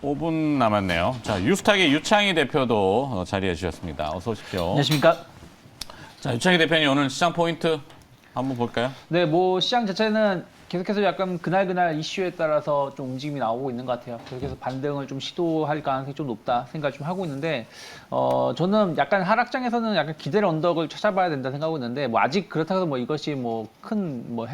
5분 남았네요. 자, 유스탁의 유창희 대표도 자리해 주셨습니다. 어서 오십시오. 안녕하십니까. 자, 유창희 대표님 오늘 시장 포인트 한번 볼까요? 네, 뭐 시장 자체는 계속해서 약간 그날 이슈에 따라서 좀 움직임이 나오고 있는 것 같아요. 계속해서 반등을 좀 시도할 가능성이 좀 높다 생각을 좀 하고 있는데, 저는 약간 하락장에서는 약간 기대를 언덕을 찾아봐야 된다 생각하고 있는데, 뭐 아직 그렇다고 해서 뭐 이것이 뭐 큰 뭐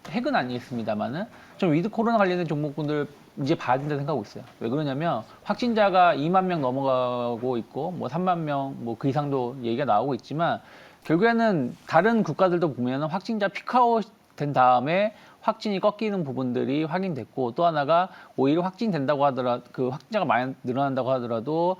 핵은 아니겠습니다만은 좀 위드 코로나 관련된 종목군들 이제 봐야 된다 생각하고 있어요. 왜 그러냐면 확진자가 2만 명 넘어가고 있고 뭐 3만 명 뭐 그 이상도 얘기가 나오고 있지만 결국에는 다른 국가들도 보면 확진자 피크아웃 된 다음에 확진이 꺾이는 부분들이 확인됐고, 또 하나가 오히려 확진된다고 하더라도 그 확진자가 많이 늘어난다고 하더라도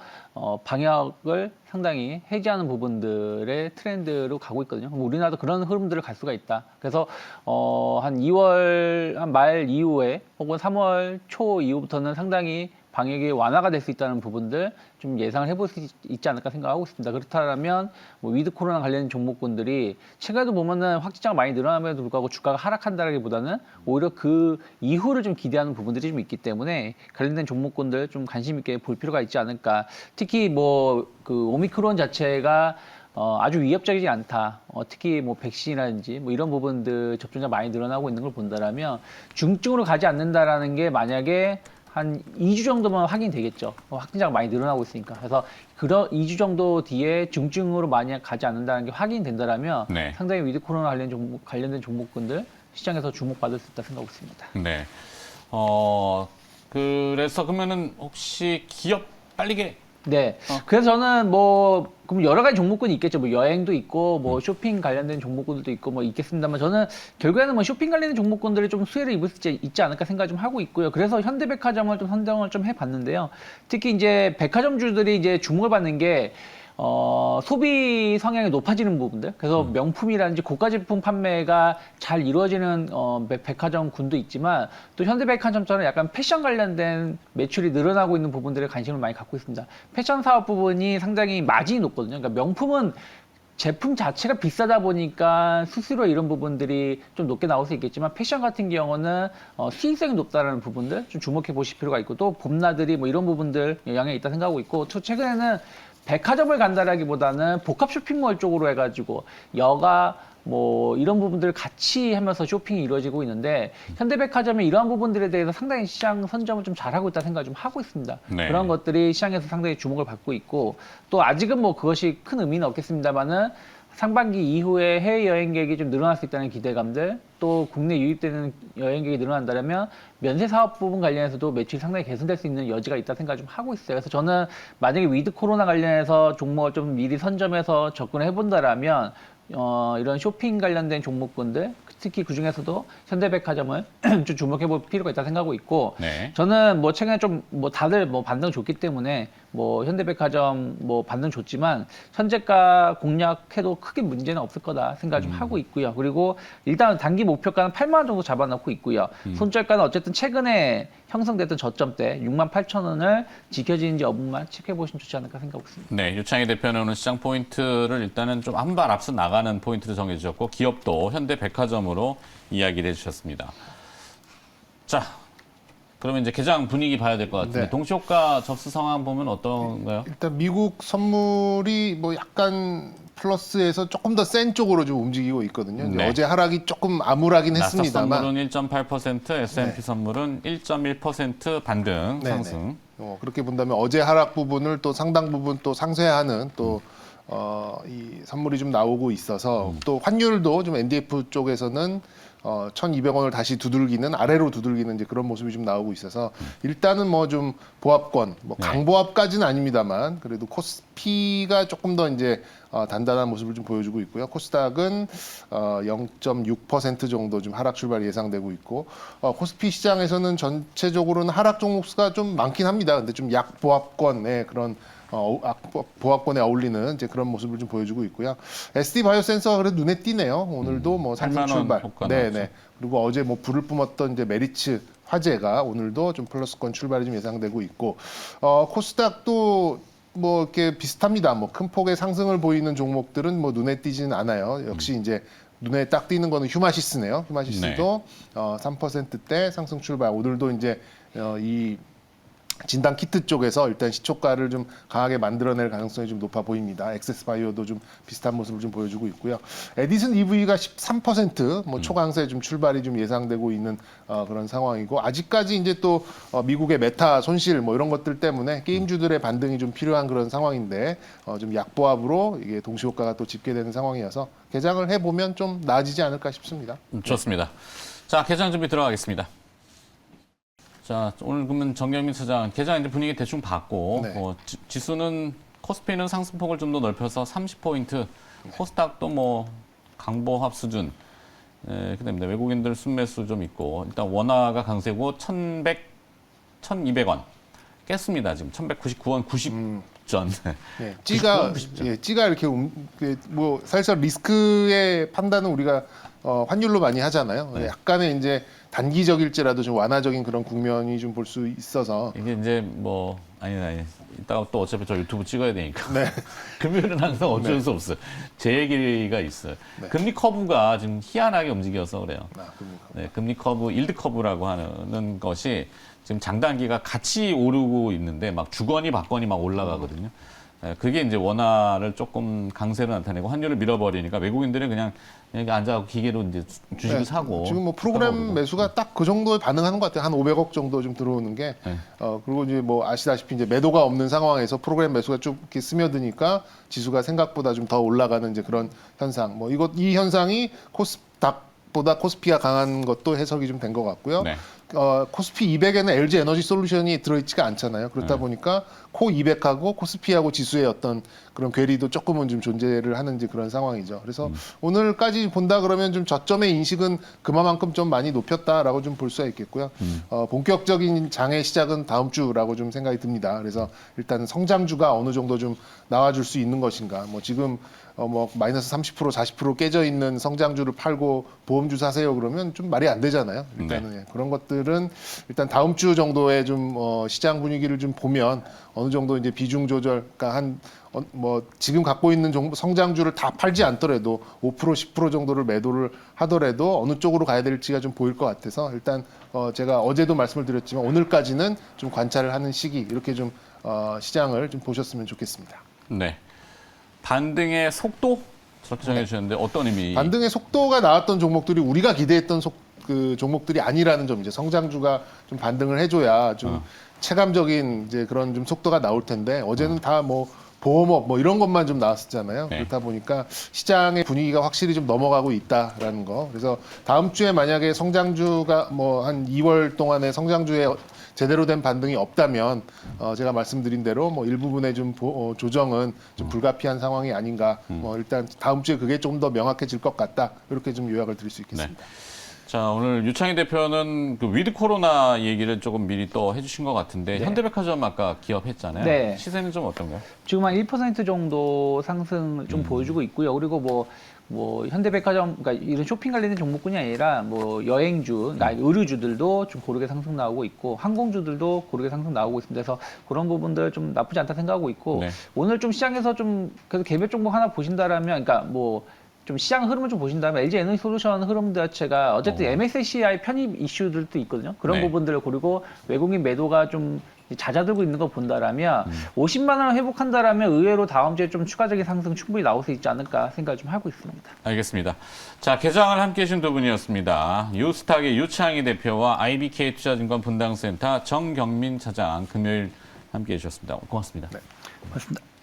방역을 상당히 해제하는 부분들의 트렌드로 가고 있거든요. 우리나라도 그런 흐름들을 갈 수가 있다. 그래서 한 2월 한 말 이후에 혹은 3월 초 이후부터는 상당히 방역이 완화가 될 수 있다는 부분들 좀 예상을 해볼 수 있지 않을까 생각하고 있습니다. 그렇다면 뭐 위드 코로나 관련 종목군들이 최근에도 보면은 확진자가 많이 늘어남에도 불구하고 주가가 하락한다라기보다는 오히려 그 이후를 좀 기대하는 부분들이 좀 있기 때문에 관련된 종목군들 좀 관심 있게 볼 필요가 있지 않을까. 특히 뭐 그 오미크론 자체가 아주 위협적이지 않다. 특히 뭐 백신이라든지 뭐 이런 부분들 접종자 많이 늘어나고 있는 걸 본다라면 중증으로 가지 않는다라는 게 만약에 한 2주 정도만 확인되겠죠. 확진자가 많이 늘어나고 있으니까. 그래서 그런 2주 정도 뒤에 중증으로 만약 가지 않는다는 게 확인된다라면 네. 상당히 위드 코로나 관련된 종목군들 시장에서 주목받을 수 있다 생각하고 있습니다. 네. 그래서 그러면은 혹시 기업 빨리게 네. 그래서 저는 뭐, 그럼 여러 가지 종목군이 있겠죠. 뭐 여행도 있고, 뭐 쇼핑 관련된 종목군들도 있고, 뭐 있겠습니다만 저는 결국에는 뭐 쇼핑 관련된 종목군들이 좀 수혜를 입을 수 있지 않을까 생각 좀 하고 있고요. 그래서 현대백화점을 좀 선정을 좀 해봤는데요. 특히 이제 백화점주들이 이제 주목을 받는 게 소비 성향이 높아지는 부분들. 그래서 명품이라든지 고가 제품 판매가 잘 이루어지는 백화점 군도 있지만 또 현대백화점처럼 약간 패션 관련된 매출이 늘어나고 있는 부분들에 관심을 많이 갖고 있습니다. 패션 사업 부분이 상당히 마진이 높거든요. 그러니까 명품은 제품 자체가 비싸다 보니까 수수료 이런 부분들이 좀 높게 나올 수 있겠지만 패션 같은 경우는 수익성이 높다는 부분들 좀 주목해 보실 필요가 있고, 또 봄나들이 뭐 이런 부분들 영향이 있다 생각하고 있고, 또 최근에는 백화점을 간다라기보다는 복합 쇼핑몰 쪽으로 해가지고 여가 뭐 이런 부분들을 같이 하면서 쇼핑이 이루어지고 있는데 현대백화점이 이러한 부분들에 대해서 상당히 시장 선점을 좀 잘하고 있다는 생각을 좀 하고 있습니다. 네. 그런 것들이 시장에서 상당히 주목을 받고 있고, 또 아직은 뭐 그것이 큰 의미는 없겠습니다만은 상반기 이후에 해외 여행객이 좀 늘어날 수 있다는 기대감들, 또 국내 유입되는 여행객이 늘어난다면 면세 사업 부분 관련해서도 매출이 상당히 개선될 수 있는 여지가 있다 생각을 좀 하고 있어요. 그래서 저는 만약에 위드 코로나 관련해서 종목을 좀 미리 선점해서 접근을 해본다라면 이런 쇼핑 관련된 종목군들, 특히 그 중에서도 현대백화점을 좀 주목해 볼 필요가 있다 생각하고 있고, 네. 저는 뭐 최근에 좀 뭐 다들 뭐 반등 좋기 때문에 뭐 현대백화점 뭐 반등 좋지만 현재가 공략해도 크게 문제는 없을 거다 생각 좀 하고 있고요. 그리고 일단 단기 목표가는 8만 원 정도 잡아놓고 있고요. 손절가는 어쨌든 최근에 형성됐던 저점대 6만 8천 원을 지켜지는지 여부만 체크해 보시면 좋지 않을까 생각하고 있습니다. 네, 유창희 대표는 오늘 시장 포인트를 일단은 좀 한 발 앞서 나가는 포인트를 정해 주셨고 기업도 현대백화점으로 이야기를 해 주셨습니다. 자, 그러면 이제 개장 분위기 봐야 될 것 같은데 네. 동시효과 접수 상황 보면 어떤가요? 일단 미국 선물이 뭐 약간 플러스에서 조금 더 센 쪽으로 좀 움직이고 있거든요. 네. 어제 하락이 조금 암울하긴 나스닥 했습니다만 선물은 1.8%, S&P 네. 선물은 1.1% 반등 네네. 상승. 그렇게 본다면 어제 하락 부분을 또 상당 부분 또 상쇄하는 또 이 선물이 좀 나오고 있어서 또 환율도 좀 NDF 쪽에서는 1,200원을 다시 두들기는 아래로 두들기는 이제 그런 모습이 좀 나오고 있어서 일단은 뭐 좀 보합권, 뭐 네. 강보합까지는 아닙니다만 그래도 코스피가 조금 더 이제 단단한 모습을 좀 보여주고 있고요. 코스닥은 0.6% 정도 좀 하락 출발이 예상되고 있고 코스피 시장에서는 전체적으로는 하락 종목 수가 좀 많긴 합니다. 근데 좀 약보합권의 그런 보합권에 어울리는 이제 그런 모습을 좀 보여주고 있고요. SD 바이오센서가 그래도 눈에 띄네요. 오늘도 뭐 상승 8만 원 출발. 효과 네네. 나왔죠. 그리고 어제 뭐 불을 뿜었던 이제 메리츠 화재가 오늘도 좀 플러스권 출발이 좀 예상되고 있고 코스닥도 뭐 이렇게 비슷합니다. 뭐 큰 폭의 상승을 보이는 종목들은 뭐 눈에 띄지는 않아요. 역시 이제 눈에 딱 띄는 거는 휴마시스네요. 휴마시스도 3%대 상승 출발. 오늘도 이제 이 진단 키트 쪽에서 일단 시초가를 좀 강하게 만들어낼 가능성이 좀 높아 보입니다. 엑세스바이오도 좀 비슷한 모습을 좀 보여주고 있고요. 에디슨 EV가 13% 초강세 좀 출발이 좀 예상되고 있는 그런 상황이고 아직까지 이제 또 미국의 메타 손실 뭐 이런 것들 때문에 게임주들의 반등이 좀 필요한 그런 상황인데 좀 약보합으로 이게 동시효과가 또 집계되는 상황이어서 개장을 해보면 좀 나아지지 않을까 싶습니다. 좋습니다. 자, 개장 준비 들어가겠습니다. 자, 오늘 그러면 정경민 차장 개장 이제 분위기 대충 봤고 네. 지수는 코스피는 상승폭을 좀 더 넓혀서 30포인트, 코스닥도 뭐 강보합 수준 이렇게 됩니다. 외국인들 순매수 좀 있고 일단 원화가 강세고 1,200원 깼습니다. 지금 1,199원 90전. 네, 찌가 이렇게 뭐 사실상 리스크의 판단은 우리가 환율로 많이 하잖아요. 네. 약간의 이제 단기적일지라도 좀 완화적인 그런 국면이 좀 볼 수 있어서 이게 이제 뭐 아니 이따가 또 어차피 저 유튜브 찍어야 되니까 네. 금요일은 항상 어쩔 네. 수 없어요. 제 얘기가 있어요. 네. 금리 커브가 지금 희한하게 움직여서 그래요. 그러니까. 네, 금리 커브, 일드 커브라고 하는 것이 지금 장단기가 같이 오르고 있는데 막 주거니 받거니 막 올라가거든요. 네, 그게 이제 원화를 조금 강세로 나타내고 환율을 밀어버리니까 외국인들은 그냥 여기 앉아서 기계로 이제 주식을 네, 사고 지금 뭐 프로그램 사고 매수가 딱 그 정도에 반응하는 것 같아요. 한 500억 정도 좀 들어오는 게 네. 그리고 이제 뭐 아시다시피 이제 매도가 없는 상황에서 프로그램 매수가 쭉 이렇게 스며드니까 지수가 생각보다 좀 더 올라가는 이제 그런 현상. 뭐 이 현상이 코스닥보다 코스피가 강한 것도 해석이 좀 된 것 같고요. 네. 코스피 200에는 LG 에너지 솔루션이 들어있지가 않잖아요. 그렇다 보니까 코 200하고 코스피하고 지수의 어떤 그런 괴리도 조금은 좀 존재를 하는 이제 그런 상황이죠. 그래서 오늘까지 본다 그러면 좀 저점의 인식은 그만큼 좀 많이 높였다라고 좀 볼 수가 있겠고요. 본격적인 장의 시작은 다음 주라고 좀 생각이 듭니다. 그래서 일단 성장주가 어느 정도 좀 나와줄 수 있는 것인가. 뭐 지금 뭐 마이너스 30% 40% 깨져 있는 성장주를 팔고 보험주 사세요 그러면 좀 말이 안 되잖아요. 일단은 그런 것들은 일단 다음 주 정도에 좀 시장 분위기를 좀 보면 어느 정도 이제 비중 조절, 그러니까 뭐 지금 갖고 있는 성장주를 다 팔지 않더라도 5% 10% 정도를 매도를 하더라도 어느 쪽으로 가야 될지가 좀 보일 것 같아서 일단 제가 어제도 말씀을 드렸지만 오늘까지는 좀 관찰을 하는 시기 이렇게 좀 시장을 좀 보셨으면 좋겠습니다. 네. 반등의 속도 저렇게 정해 주셨는데 어떤 의미? 반등의 속도가 나왔던 종목들이 우리가 기대했던 그 종목들이 아니라는 점, 이제 성장주가 좀 반등을 해줘야 좀 체감적인 이제 그런 좀 속도가 나올 텐데 어제는 다 뭐 보험업 뭐 이런 것만 좀 나왔었잖아요. 네. 그렇다 보니까 시장의 분위기가 확실히 좀 넘어가고 있다라는 거. 그래서 다음 주에 만약에 성장주가 뭐 한 2월 동안에 성장주에 제대로 된 반등이 없다면 제가 말씀드린 대로 뭐 일부분의 좀 조정은 좀 불가피한 상황이 아닌가. 뭐 일단 다음 주에 그게 좀 더 명확해질 것 같다. 이렇게 좀 요약을 드릴 수 있겠습니다. 네. 자, 오늘 유창희 대표는 그 위드 코로나 얘기를 조금 미리 또 해주신 것 같은데 네. 현대백화점 아까 기업했잖아요. 네. 시세는 좀 어떤가요? 지금 한 1% 정도 상승을 좀 보여주고 있고요. 그리고 뭐 현대백화점, 그러니까 이런 쇼핑 관련된 종목군이 아니라 뭐 여행주, 그러니까 의류주들도 좀 고르게 상승 나오고 있고 항공주들도 고르게 상승 나오고 있습니다. 그래서 그런 부분들 좀 나쁘지 않다 생각하고 있고 네. 오늘 좀 시장에서 좀 그래도 개별 종목 하나 보신다라면, 그러니까 뭐 좀 시장 흐름을 좀 보신다면 LG 에너지 솔루션 흐름 자체가 어쨌든 MSCI 편입 이슈들도 있거든요. 그런 네. 부분들을 그리고 외국인 매도가 좀 잦아들고 있는 거 본다라면 50만 원 회복한다라면 의외로 다음 주에 좀 추가적인 상승 충분히 나올 수 있지 않을까 생각을 좀 하고 있습니다. 알겠습니다. 자, 개장을 함께 해준 두 분이었습니다. 유스탁의 유창희 대표와 IBK 투자증권 분당센터 정경민 차장 금요일 함께 해주셨습니다. 고맙습니다. 네. 고맙습니다.